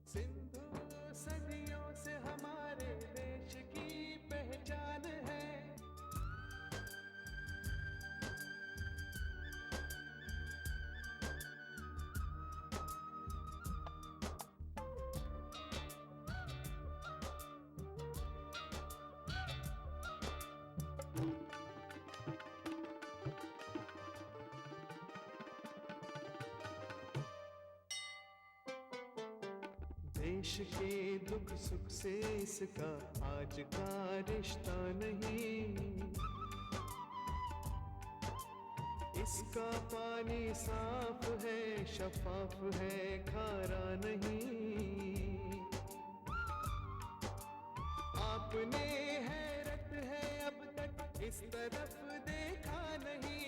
सिंधु सदियों से हमारे देश की पहचान है। देश के दुख सुख से इसका आज का रिश्ता नहीं, इसका पानी साफ है, शफाफ है, खारा नहीं। आपने हैरत है अब तक इस तरफ देखा नहीं।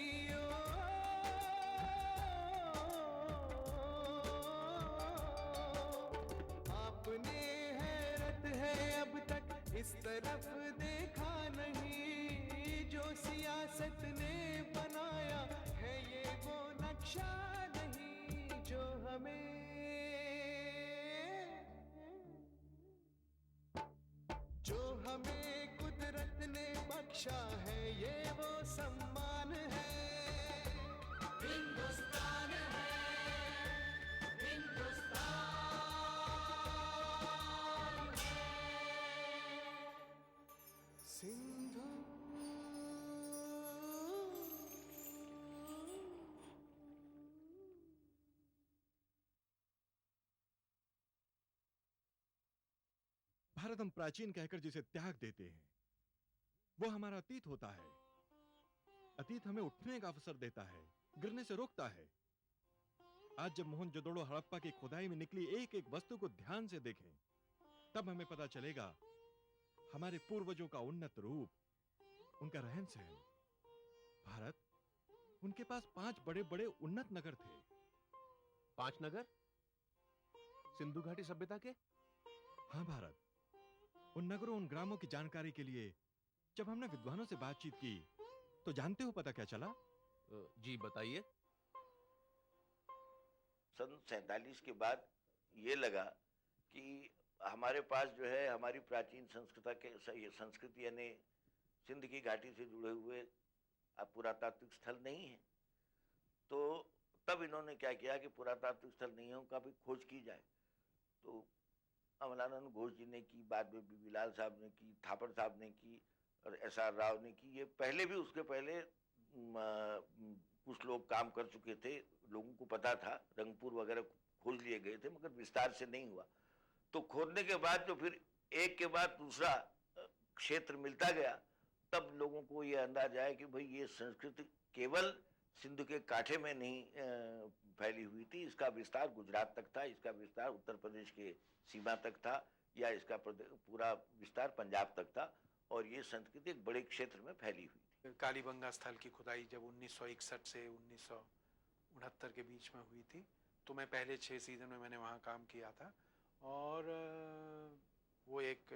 आपने हैरत है अब तक इस तरफ देखा नहीं। जो सियासत ने बनाया है ये वो नक्शा नहीं, जो हमें कुदरत ने बख्शा है ये वो सम्मान है। हिंदुस्तान है, हिंदुस्तान है। सिंधु भारत हम प्राचीन कहकर जिसे त्याग देते हैं वो हमारा अतीत होता है। अतीत हमें उठने का अवसर देता है, गिरने से रोकता है। आज जब मोहनजोदड़ो हड़प्पा की खुदाई में निकली एक एक वस्तु को ध्यान से देखें तब हमें पता चलेगा हमारे पूर्वजों का उन्नत रूप, उनका रहन सहन। भारत, उनके पास 5 बड़े बड़े उन्नत नगर थे। 5 नगर सिंधु घाटी सभ्यता के? हां भारत, उन नगरों उन ग्रामों की जानकारी के लिए जब हमने विद्वानों से बातचीत की तो जानते हो पता क्या चला? जी बताइए। सन 47 के बाद ये लगा कि हमारे पास जो है हमारी प्राचीन संस्कृति यानी सिंध की घाटी से जुड़े हुए पुरातात्विक स्थल नहीं है। तो तब इन्होंने क्या किया कि पुरातात्विक स्थल नहीं है उनका भी खोज की जाए। तो अमलानंद घोष जी ने की, बाद में बीबी लाल साहब ने की, थापर साहब ने की और एस.आर. राव ने की। ये पहले भी उसके पहले कुछ लोग काम कर चुके थे, लोगों को पता था, रंगपुर वगैरह खोज लिए गए थे मगर विस्तार से नहीं हुआ। तो खोदने के बाद जो फिर एक के बाद दूसरा क्षेत्र मिलता गया तब लोगों को ये अंदाज आया कि भाई ये संस्कृति केवल सिंधु के कांठे में नहीं फैली हुई थी, इसका विस्तार गुजरात तक था, इसका विस्तार उत्तर प्रदेश के सीमा तक था, या इसका पूरा विस्तार पंजाब तक था और ये संस्कृति एक बड़े क्षेत्र में फैली हुई थी। कालीबंगा स्थल की खुदाई जब 1961 से 1969 के बीच में हुई थी तो मैं पहले 6 सीजन में मैंने वहाँ काम किया था। और वो एक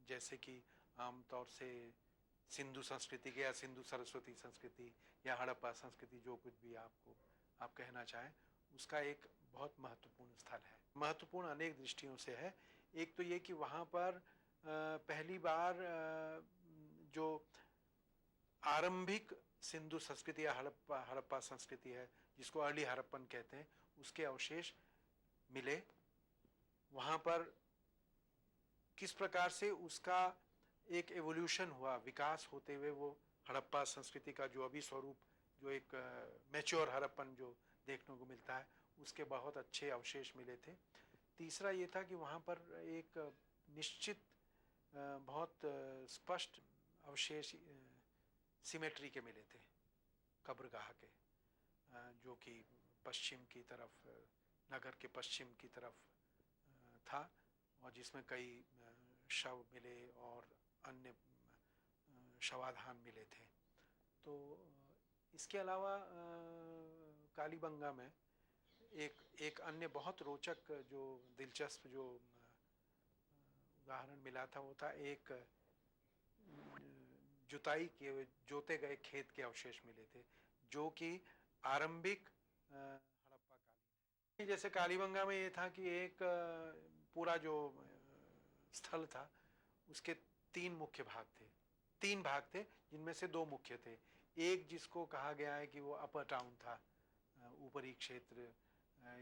जैसे कि आमतौर से सिंधु संस्कृति के या सिंधु सरस्वती संस्कृति या हड़प्पा संस्कृति जो कुछ भी आप कहना चाहें, उसका एक बहुत महत्वपूर्ण स्थल है। महत्वपूर्ण अनेक दृष्टियों से है। एक तो ये कि वहाँ पर पहली बार जो आरंभिक सिंधु संस्कृति या हड़प्पा संस्कृति है जिसको अर्ली हड़प्पन कहते हैं, उसके अवशेष मिले। वहाँ पर किस प्रकार से उसका एक एवोल्यूशन हुआ, विकास होते हुए वो हड़प्पा संस्कृति का जो अभी स्वरूप, जो एक मैच्योर हड़प्पन जो देखने को मिलता है, उसके बहुत अच्छे अवशेष मिले थे। तीसरा ये था कि वहाँ पर एक निश्चित बहुत स्पष्ट अवशेष सिमेट्री के मिले थे, कब्रगाह के, जो कि पश्चिम की तरफ, नगर के पश्चिम की तरफ था और जिसमें कई शव मिले और अन्य शवाधान मिले थे। तो इसके अलावा कालीबंगा में एक अन्य बहुत रोचक जो दिलचस्प जो उदाहरण मिला था वो था एक जोते गए खेत के अवशेष मिले थे जो कि आरंभिक हड़प्पा कालीन। जैसे कालीबंगा में ये था कि एक पूरा जो स्थल था उसके तीन भाग थे जिनमें से दो मुख्य थे। एक जिसको कहा गया है कि वो अपर टाउन था, ऊपरी क्षेत्र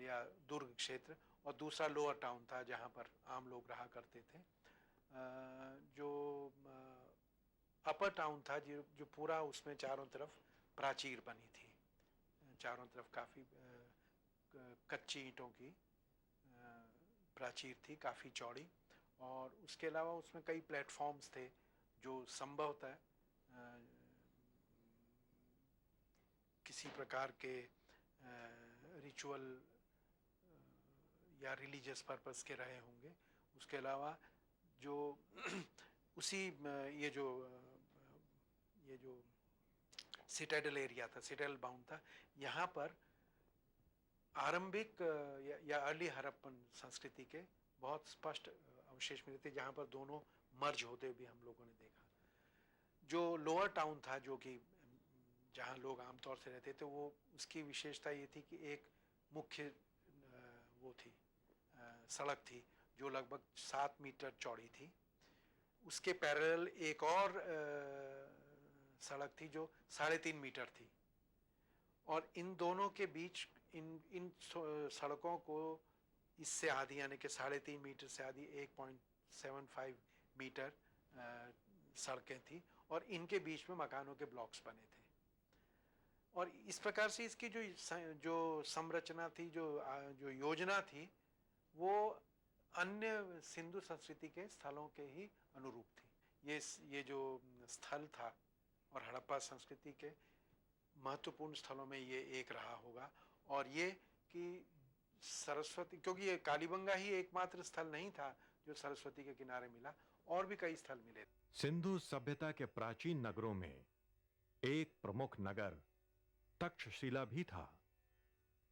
या दुर्ग क्षेत्र, और दूसरा लोअर टाउन था जहाँ पर आम लोग रहा करते थे। जो अपर टाउन था जो पूरा उसमें चारों तरफ प्राचीर बनी थी, चारों तरफ काफ़ी कच्ची ईंटों की प्राचीर थी, काफ़ी चौड़ी, और उसके अलावा उसमें कई प्लेटफॉर्म्स थे जो संभवतः किसी प्रकार के रिचुअल या रिलीजियस पर्पस के रहे होंगे। उसके अलावा जो उसी ये जो सिटाडेल एरिया था, सिटाडेल बाउंड था, यहाँ पर आरंभिक या अर्ली हड़प्पन संस्कृति के बहुत स्पष्ट अवशेष मिले थे जहाँ पर दोनों मर्ज होते भी हम लोगों ने देखा। जो लोअर टाउन था जो कि जहाँ लोग आमतौर से रहते थे, वो उसकी विशेषता ये थी कि एक मुख्य वो थी सड़क थी जो लगभग 7 मीटर चौड़ी थी। उसके पैरेलल एक और सड़क थी जो 3.5 मीटर थी, और इन दोनों के बीच इन सड़कों को इससे आधी यानी कि 3.5 मीटर से आधी 1.75 मीटर सड़कें थी, और इनके बीच में मकानों के ब्लॉक्स बने थे। और इस प्रकार से इसकी जो संरचना थी, जो योजना थी, वो अन्य सिंधु संस्कृति के स्थलों के ही अनुरूप थी। ये जो स्थल था और हड़प्पा संस्कृति के महत्वपूर्ण स्थलों में ये एक रहा होगा। और ये कि सरस्वती, क्योंकि ये कालीबंगा ही एकमात्र स्थल नहीं था जो सरस्वती के किनारे मिला, और भी कई स्थल मिले। सिंधु सभ्यता के प्राचीन नगरों में एक प्रमुख नगर तक्षशिला भी था।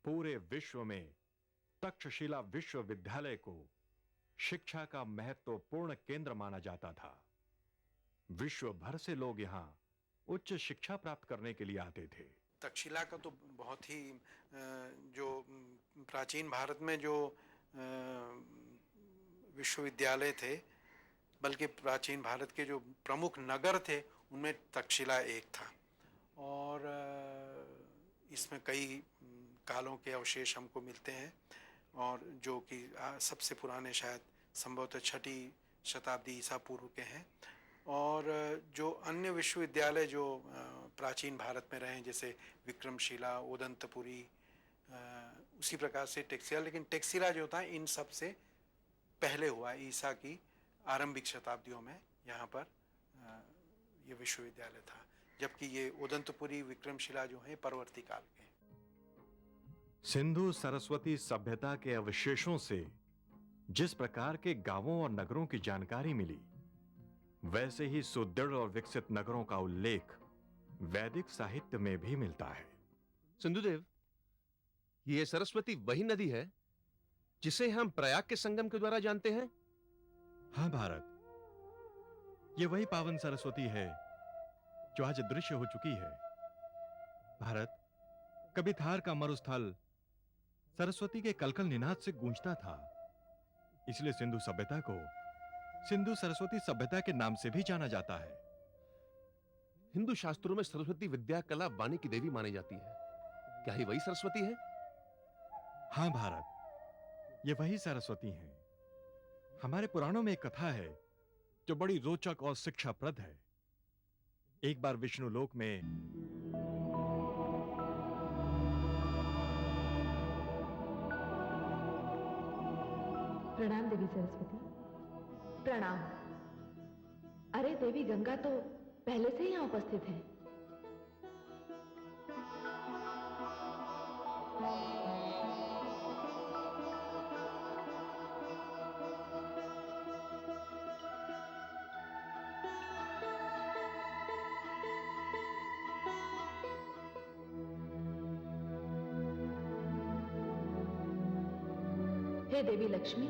पूरे विश्व में तक्षशिला विश्वविद्यालय को शिक्षा का महत्वपूर्ण केंद्र माना जाता था। विश्व भर से लोग यहां उच्च शिक्षा प्राप्त करने के लिए आते थे। तक्षशिला का तो बहुत ही जो प्राचीन भारत में जो विश्वविद्यालय थे, बल्कि प्राचीन भारत के जो प्रमुख नगर थे उनमें तक्षशिला एक था। और इसमें कई कालों के अवशेष हमको मिलते हैं, और जो कि सबसे पुराने शायद संभवतः 6वीं शताब्दी ईसा पूर्व के हैं। और जो अन्य विश्वविद्यालय जो प्राचीन भारत में रहे, जैसे विक्रमशिला, ओदंतपुरी, उसी प्रकार से टेक्सिला, लेकिन टेक्सिला जो था इन सब से पहले हुआ, ईसा की आरंभिक शताब्दियों में यहाँ पर ये विश्वविद्यालय था, जबकि ये ओदंतपुरी, विक्रमशिला जो है परवर्ती काल के। सिंधु सरस्वती सभ्यता के अवशेषों से जिस प्रकार के गांवों और नगरों की जानकारी मिली, वैसे ही सुदृढ़ और विकसित नगरों का उल्लेख वैदिक साहित्य में भी मिलता है। सिंधुदेव, ये सरस्वती वही नदी है जिसे हम प्रयाग के संगम के द्वारा जानते हैं? हाँ भारत, ये वही पावन सरस्वती है जो आज दृश्य हो चुकी है। भारत, कभी थार का मरुस्थल सरस्वती के कलकल निनाद से गूंजता था, इसलिए सिंधु सभ्यता को सिंधु सरस्वती सभ्यता के नाम से भी जाना जाता है। हिंदू शास्त्रों में सरस्वती विद्या, कला, वाणी की देवी मानी जाती है। क्या ही वही सरस्वती है? हाँ भारत, ये वही सरस्वती हैं। हमारे पुराणों में एक कथा है जो बड़ी रोचक और शिक्षाप्रद है। एक बार विष्णु लोक में प्रणाम देवी सरस्वती। प्रणाम। अरे देवी गंगा तो पहले से ही यहाँ उपस्थित है। हे देवी लक्ष्मी,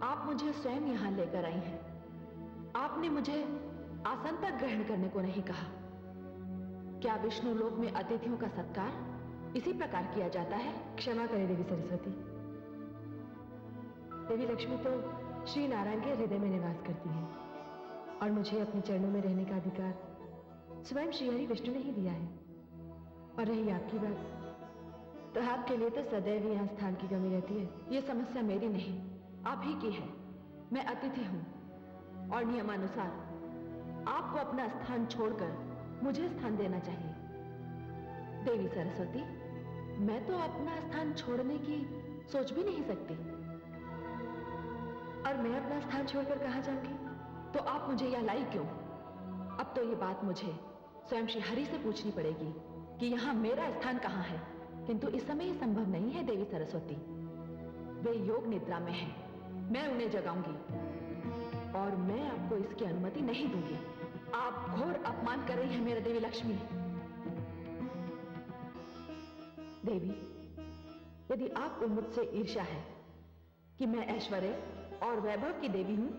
आप मुझे स्वयं यहां लेकर आई हैं। आपने मुझे आसन तक ग्रहण करने को नहीं कहा। क्या विष्णु लोक में अतिथियों का सत्कार इसी प्रकार किया जाता है? क्षमा करें देवी सरस्वती। देवी लक्ष्मी तो श्री नारायण के हृदय में निवास करती है और मुझे अपने चरणों में रहने का अधिकार स्वयं श्रीहरि विष्णु ने ही दिया है। और रही आपकी बात, तो आपके लिए तो सदैव यहाँ स्थान की कमी रहती है। यह समस्या मेरी नहीं, आप ही की है। मैं अतिथि हूं और नियमानुसार आपको अपना स्थान छोड़कर मुझे स्थान देना चाहिए। देवी सरस्वती, मैं तो अपना स्थान छोड़ने की सोच भी नहीं सकती। और मैं अपना स्थान छोड़कर कहाँ जाऊंगी? तो आप मुझे यहाँ लाई क्यों? अब तो ये बात मुझे स्वयं श्री हरि से पूछनी पड़ेगी कि यहाँ मेरा स्थान कहाँ है। किंतु इस समय ये संभव नहीं है देवी सरस्वती। वे योग निद्रा में हैं। मैं उन्हें जगाऊंगी और मैं आपको इसकी अनुमति नहीं दूंगी। आप घोर अपमान कर रही हैं मेरे देवी लक्ष्मी। देवी, यदि आपको मुझसे ईर्ष्या है कि मैं ऐश्वर्य और वैभव की देवी हूं,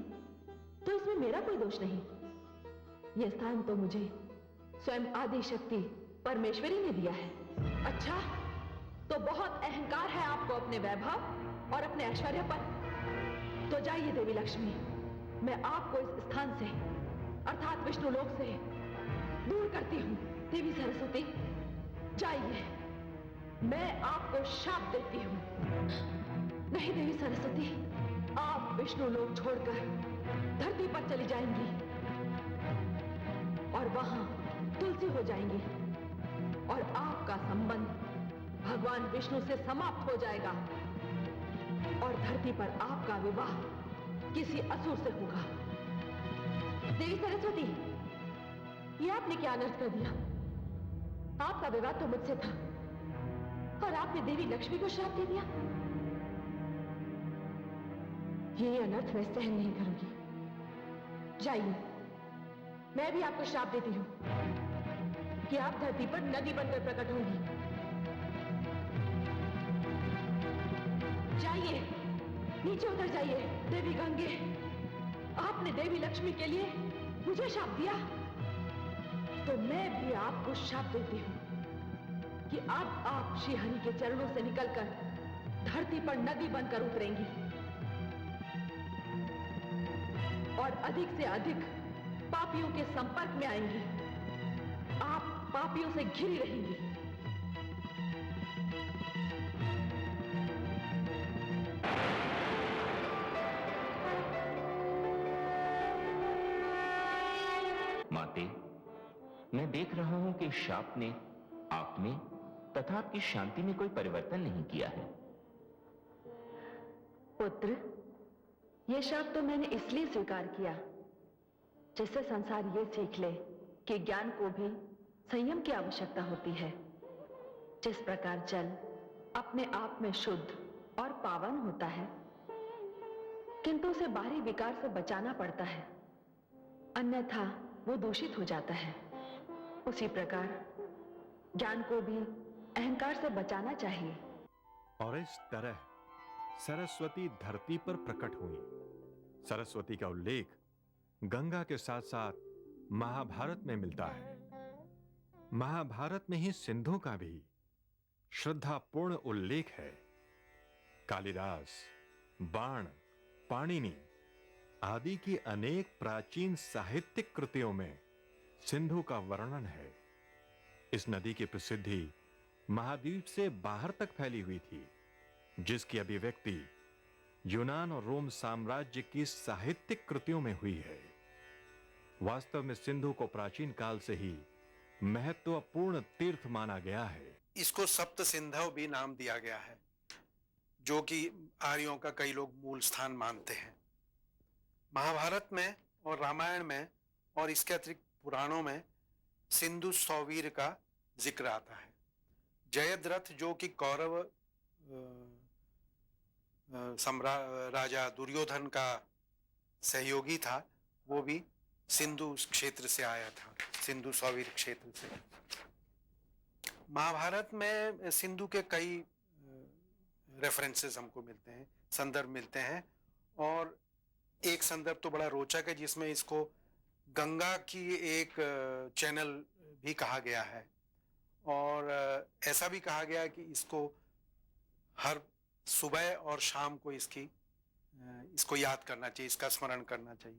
तो इसमें मेरा कोई दोष नहीं। यह स्थान तो मुझे स्वयं आदि शक्ति परमेश्वरी ने दिया है। अच्छा, तो बहुत अहंकार है आपको अपने वैभव और अपने ऐश्वर्य पर। तो जाइए देवी लक्ष्मी, मैं आपको इस स्थान से अर्थात विष्णु लोक से दूर करती हूं। देवी सरस्वती, जाइए, मैं आपको शाप देती हूं। नहीं देवी सरस्वती, आप विष्णु लोक छोड़कर धरती पर चली जाएंगी और वहां तुलसी हो जाएंगी और आपका संबंध भगवान विष्णु से समाप्त हो जाएगा और धरती पर आपका विवाह किसी असुर से होगा। देवी सरस्वती, ये आपने क्या अनर्थ कर दिया? आपका विवाह तो मुझसे था और आपने देवी लक्ष्मी को श्राप दे दिया। ये अनर्थ मैं सहन नहीं करूंगी। जाइए, मैं भी आपको श्राप देती हूं कि आप धरती पर नदी बनकर प्रकट होंगी। जाइए, नीचे उतर जाइए। देवी गंगे, आपने देवी लक्ष्मी के लिए मुझे शाप दिया, तो मैं भी आपको शाप देती हूं कि अब आप श्री हरि के चरणों से निकलकर धरती पर नदी बनकर उतरेंगी और अधिक से अधिक पापियों के संपर्क में आएंगी। आप पापियों से घिरी रहेंगी। माते, मैं देख रहा हूं कि शाप ने आप में तथा आपकी शांति में कोई परिवर्तन नहीं किया है। पुत्र, यह शाप तो मैंने इसलिए स्वीकार किया जिससे संसार ये सीख ले कि ज्ञान को भी संयम की आवश्यकता होती है। जिस प्रकार जल अपने आप में शुद्ध और पावन होता है, किंतु उसे बाहरी विकार से बचाना पड़ता है, अन्यथा वो दूषित हो जाता है। उसी प्रकार ज्ञान को भी अहंकार से बचाना चाहिए। और इस तरह सरस्वती धरती पर प्रकट हुई। सरस्वती का उल्लेख गंगा के साथ साथ महाभारत में मिलता है। महाभारत में ही सिंधु का भी श्रद्धापूर्ण उल्लेख है। कालिदास, बाण, पाणिनि आदि की अनेक प्राचीन साहित्यिक कृतियों में सिंधु का वर्णन है। इस नदी की प्रसिद्धि महाद्वीप से बाहर तक फैली हुई थी, जिसकी अभिव्यक्ति यूनान और रोम साम्राज्य की साहित्यिक कृतियों में हुई है। वास्तव में सिंधु को प्राचीन काल से ही महत्वपूर्ण तीर्थ माना गया है। इसको सप्त सिंधव भी नाम दिया गया है, जो कि आर्यों का कई लोग मूल स्थान मानते हैं। महाभारत में और रामायण में और इसके अतिरिक्त पुराणों में सिंधु सौवीर का जिक्र आता है। जयद्रथ, जो कि कौरव राजा दुर्योधन का सहयोगी था, वो भी सिंधु क्षेत्र से आया था, सिंधु सौवीर क्षेत्र से। महाभारत में सिंधु के कई रेफरेंसेस हमको मिलते हैं, संदर्भ मिलते हैं। और एक संदर्भ तो बड़ा रोचक है जिसमें इसको गंगा की एक चैनल भी कहा गया है, और ऐसा भी कहा गया है कि इसको हर सुबह और शाम को इसको याद करना चाहिए, इसका स्मरण करना चाहिए।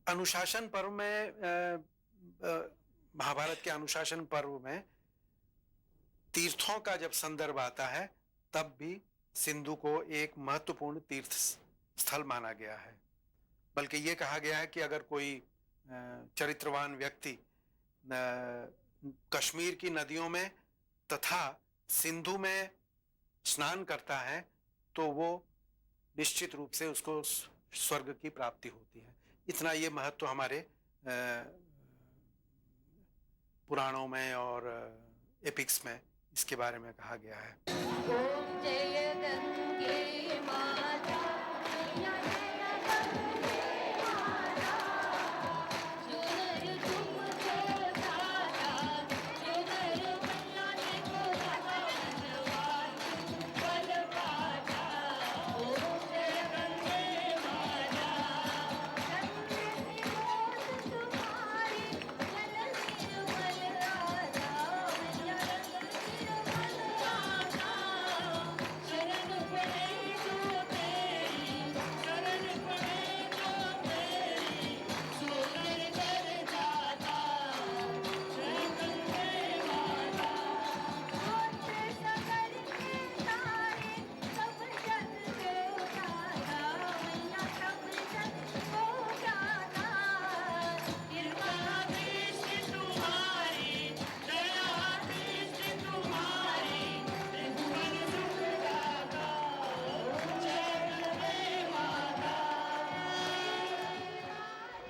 अनुशासन पर्व में, महाभारत के अनुशासन पर्व में तीर्थों का जब संदर्भ आता है तब भी सिंधु को एक महत्वपूर्ण तीर्थ स्थल माना गया है। बल्कि ये कहा गया है कि अगर कोई चरित्रवान व्यक्ति कश्मीर की नदियों में तथा सिंधु में स्नान करता है तो वो निश्चित रूप से उसको स्वर्ग की प्राप्ति होती है। इतना ये महत्व हमारे पुराणों में और एपिक्स में इसके बारे में कहा गया है। ओम जय गंगे माता,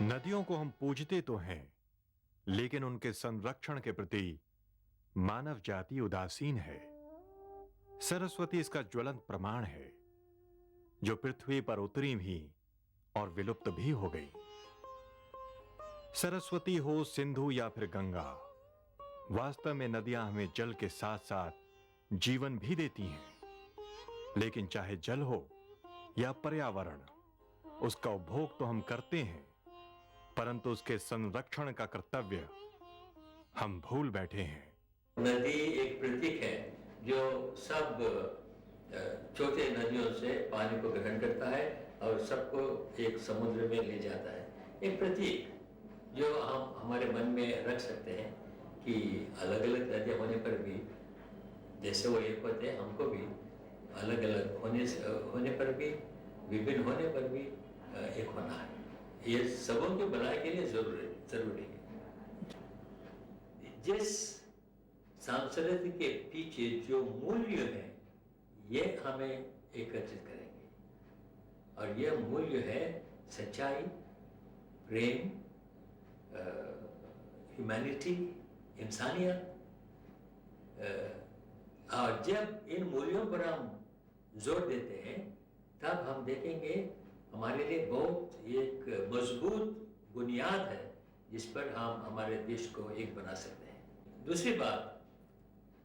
नदियों को हम पूजते तो हैं, लेकिन उनके संरक्षण के प्रति मानव जाति उदासीन है। सरस्वती इसका ज्वलंत प्रमाण है, जो पृथ्वी पर उतरी भी और विलुप्त भी हो गई। सरस्वती हो, सिंधु या फिर गंगा, वास्तव में नदियां हमें जल के साथ साथ जीवन भी देती हैं। लेकिन चाहे जल हो या पर्यावरण, उसका उपभोग तो हम करते हैं, परंतु उसके संरक्षण का कर्तव्य हम भूल बैठे हैं। नदी एक प्रतीक है जो सब छोटे नदियों से पानी को ग्रहण करता है और सबको एक समुद्र में ले जाता है। एक प्रतीक जो हम हमारे मन में रख सकते हैं कि अलग अलग नदियाँ होने पर भी जैसे वो एक होते हैं, हमको भी अलग अलग होने पर भी, विभिन्न होने पर भी एक होना है। ये सबों के भलाई के लिए जरूरी है। जिस संस्कृति के पीछे जो मूल्य है ये हमें एकत्रित करेंगे, और ये मूल्य है सच्चाई, प्रेम, ह्यूमैनिटी, इंसानियत। और जब इन मूल्यों पर हम जोर देते हैं तब हम देखेंगे हमारे लिए बहुत एक मजबूत बुनियाद है जिस पर हम हमारे देश को एक बना सकते हैं। दूसरी बात,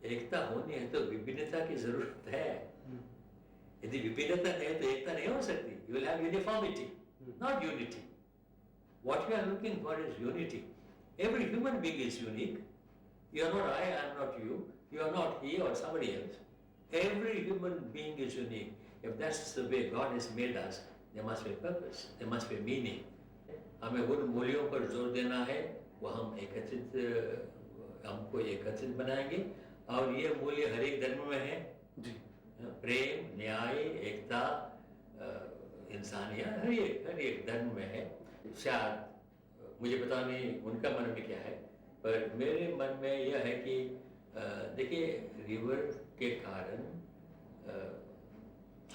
एकता होनी है तो विभिन्नता की जरूरत है। यदि विभिन्नता नहीं है तो एकता नहीं हो सकती। You will have uniformity, not unity. What we are looking for is unity. Every human being is unique. You are not I am not you. You are not he or somebody else. Every human being is unique. If that's the way God has made us, there must be purpose, there must be meaning. हमें उन मूल्यों पर जोर देना है, वो हमको एकत्रित बनाएंगे। और ये मूल्य हर एक धर्म में है जी। प्रेम, न्याय, एकता, इंसानियत हर एक धर्म में है। शायद मुझे पता नहीं उनका मन में क्या है, पर मेरे मन में यह है कि देखिए, रिवर के कारण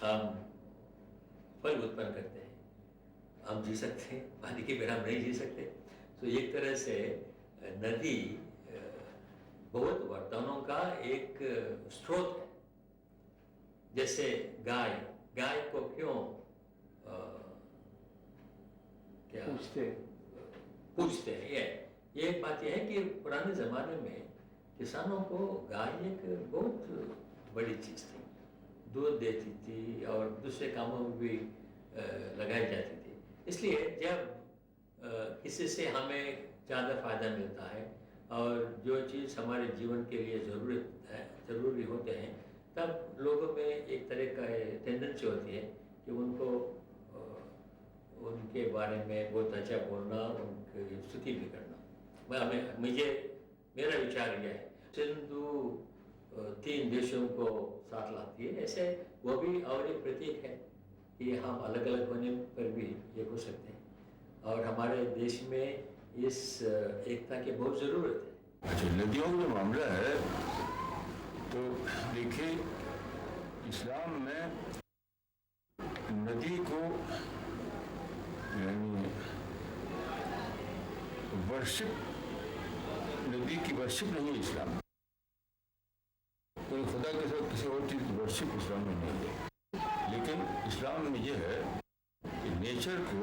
हम फल उत्पन्न करते हैं, हम जी सकते हैं, पानी के बिना हम नहीं जी सकते। तो एक तरह से नदी बहुत वरदानों का एक स्रोत है। जैसे गाय को क्यों क्या पूछते हैं, ये एक बात यह है कि पुराने जमाने में किसानों को गाय एक बहुत बड़ी चीज़ थी। दूध देती थी और दूसरे कामों में भी लगाई जाती थी। इसलिए जब किसी से हमें ज़्यादा फ़ायदा मिलता है और जो चीज़ हमारे जीवन के लिए ज़रूरी होते हैं, तब लोगों में एक तरह का टेंडेंसी होती है कि उनको उनके बारे में बहुत अच्छा बोलना, उनकी स्तुति भी करना। मेरा विचार यह है, सिंधु 3 देशों को साथ लाती है, ऐसे वो भी और एक प्रतीक है कि हम अलग अलग होने पर भी एक हो सकते हैं और हमारे देश में इस एकता की बहुत ज़रूरत है। अच्छा, नदियों का जो मामला है तो देखिए, इस्लाम में नदी को यानी वर्शिप, नदी की वर्शिप नहीं है इस्लाम में। कोई खुदा के साथ किसी और चीज़ की वर्शिप इस्लाम में नहीं है, लेकिन इस्लाम में यह है कि नेचर को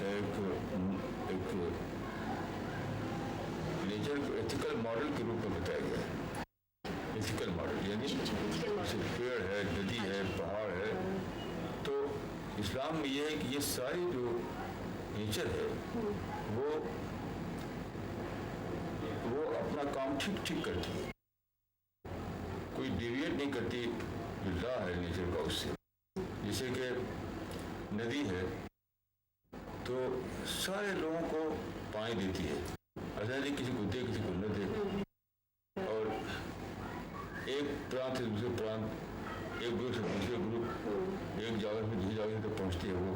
एक नेचर को एथिकल मॉडल के रूप में बताया गया है। एथिकल मॉडल यानी जैसे पेड़ है, नदी है, पहाड़ है, तो इस्लाम में यह है कि ये सारी जो नेचर है वो अपना काम ठीक ठीक करती है, कोई डेविएट नहीं करती। जो लॉ है नेचर का उससे, जैसे कि नदी है तो सारे लोगों को पानी देती है, ऐसा नहीं किसी को दे किसी को न दे, और एक प्रांत से दूसरे प्रांत, एक ग्रुप से दूसरे ग्रुप, एक जगह से दूसरी जगह तक पहुँचती है, वो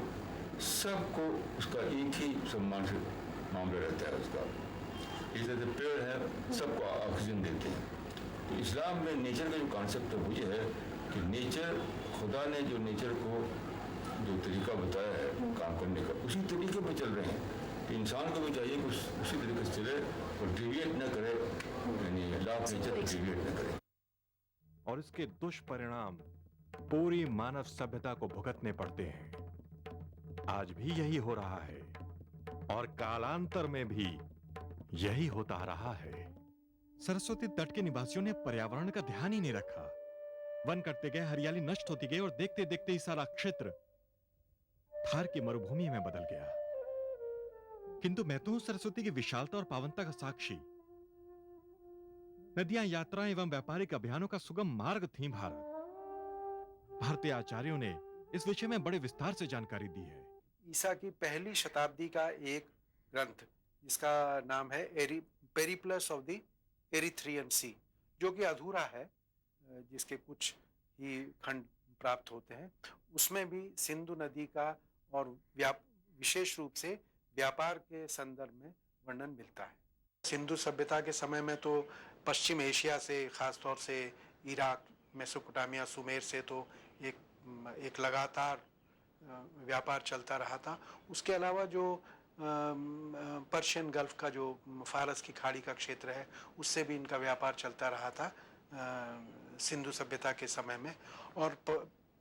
सबको उसका एक ही सम्मान से मामला रहता है उसका। इस तरह से पेड़ है, सबको ऑक्सीजन देते हैं। तो इस्लाम में नेचर का जो कॉन्सेप्ट है वो ये है कि नेचर, खुदा ने जो नेचर को जो तरीका बताया है काम करने का, उसी तरीके पर चल रहे हैं। तो इंसान को भी चाहिए कि उसी तरीके से चले और डिविएट न करे, यानी लॉ ऑफ नेचर को डिविएट न करे। और इसके दुष्परिणाम पूरी मानव सभ्यता को भुगतने पड़ते हैं। आज भी यही हो रहा है और कालांतर में भी यही होता रहा है। सरस्वती तट के निवासियों ने पर्यावरण का ध्यान ही नहीं रखा। वन कटते गए, हरियाली नष्ट होती गई और देखते देखते ही सारा क्षेत्र थार की मरुभूमि में बदल गया। किंतु मैं तो हूं सरस्वती की विशालता और पावनता का साक्षी। नदियां यात्राएं एवं व्यापारिक अभियानों का सुगम मार्ग थी भारतीय आचार्यों ने इस विषय में बड़े विस्तार से जानकारी दी है। ईसा की पहली शताब्दी का एक ग्रंथ जिसका नाम है पेरिप्लस ऑफ द एरिथ्रियन सी, जो कि अधूरा है, जिसके कुछ ही खंड प्राप्त होते हैं, उसमें भी सिंधु नदी का और विशेष रूप से व्यापार के संदर्भ में वर्णन मिलता है। सिंधु सभ्यता के समय में तो पश्चिम एशिया से, खासतौर से इराक, मेसोपोटामिया, सुमेर से तो एक लगातार व्यापार चलता रहा था। उसके अलावा जो पर्शियन गल्फ का जो फारस की खाड़ी का क्षेत्र है, उससे भी इनका व्यापार चलता रहा था सिंधु सभ्यता के समय में। और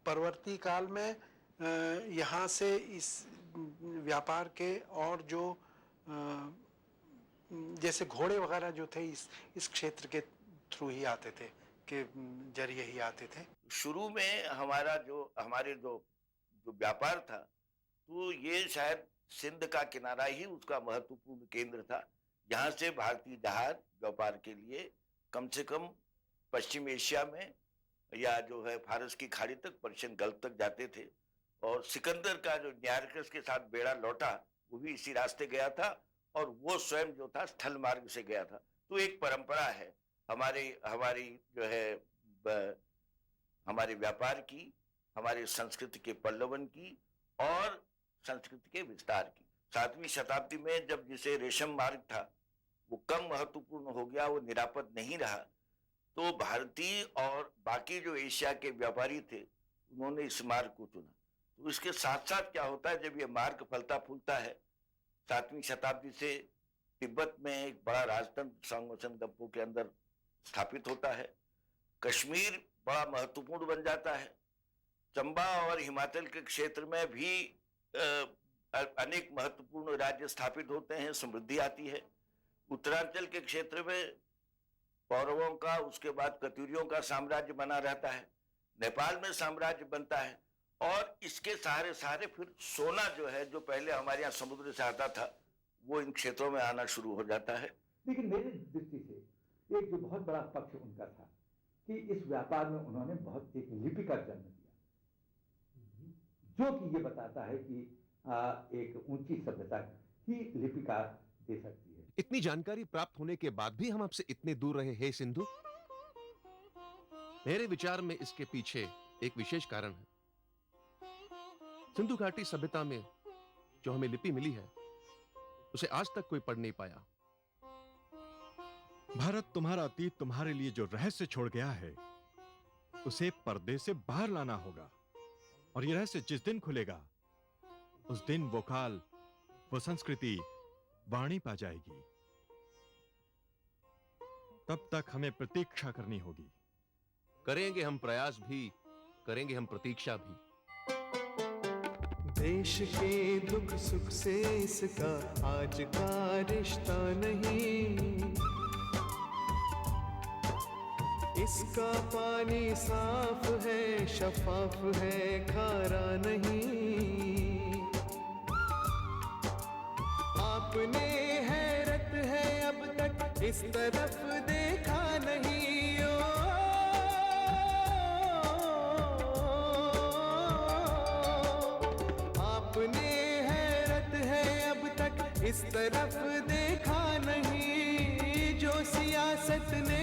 परवर्ती काल में यहाँ से इस व्यापार के और जो जैसे घोड़े वगैरह जो थे इस क्षेत्र के थ्रू ही आते थे, के जरिए ही आते थे। शुरू में हमारे जो व्यापार था, तो ये शायद सिंध का किनारा ही उसका महत्वपूर्ण केंद्र था, जहाँ से भारतीय जहाज व्यापार के लिए कम से कम पश्चिम एशिया में या जो है फारस की खाड़ी तक, पर्शियन गल्फ तक जाते थे। और सिकंदर का जो न्यारकस के साथ बेड़ा लौटा, वो भी इसी रास्ते गया था, और वो स्वयं जो था स्थल मार्ग से गया था। तो एक परंपरा है हमारी जो है हमारे व्यापार की, हमारे संस्कृति के पल्लवन की और संस्कृति के विस्तार की। 7वीं शताब्दी में जब जिसे रेशम मार्ग था वो कम महत्वपूर्ण हो गया, वो निरापद नहीं रहा, तो भारतीय और बाकी जो एशिया के व्यापारी थे उन्होंने इस मार्ग को चुना। तो इसके साथ साथ क्या होता है, जब ये मार्ग फलता फूलता है, 7वीं शताब्दी से तिब्बत में एक बड़ा राजतंत्र सांगोसन गप्पो के अंदर स्थापित होता है। कश्मीर बड़ा महत्वपूर्ण बन जाता है। चंबा और हिमाचल के क्षेत्र में भी अनेक महत्वपूर्ण राज्य स्थापित होते हैं, समृद्धि आती है। उत्तरांचल के क्षेत्र में पौरवों का, उसके बाद कत्यूरियों का साम्राज्य बना रहता है, नेपाल में साम्राज्य बनता है, और इसके सहारे सहारे फिर सोना जो है, जो पहले हमारे यहाँ समुद्र से आता था, वो इन क्षेत्रों में आना शुरू हो जाता है। लेकिन मेरी दृष्टि से एक जो बहुत बड़ा पक्ष उनका था कि इस व्यापार में उन्होंने बहुत एक लिपि का जन्म दिया, जो कि ये बताता है कि एक ऊंची सभ्यता ही लिपिकार दे सकती है। इतनी जानकारी प्राप्त होने के बाद भी हम आपसे इतने दूर रहे हे सिंधु। मेरे विचार में इसके पीछे एक विशेष कारण है। सिंधु घाटी सभ्यता में जो हमें लिपि मिली है, उसे आज तक कोई पढ़ नहीं पाया। भारत तुम्हारा अतीत तुम्हारे लिए जो रहस्य छोड़ गया है, उसे पर्दे से बाहर लाना होगा, और यह रहस्य जिस दिन खुलेगा, उस दिन वो काल, वो संस्कृति वाणी पा जाएगी। तब तक हमें प्रतीक्षा करनी होगी। करेंगे हम प्रयास भी, करेंगे हम प्रतीक्षा भी। देश के दुख सुख से इसका आज का रिश्ता नहीं, इसका पानी साफ है, शफाफ है, खारा नहीं। आपने हैरत है अब तक इस तरफ देखा नहीं। आपने हैरत है अब तक इस तरफ देखा नहीं, जो सियासत ने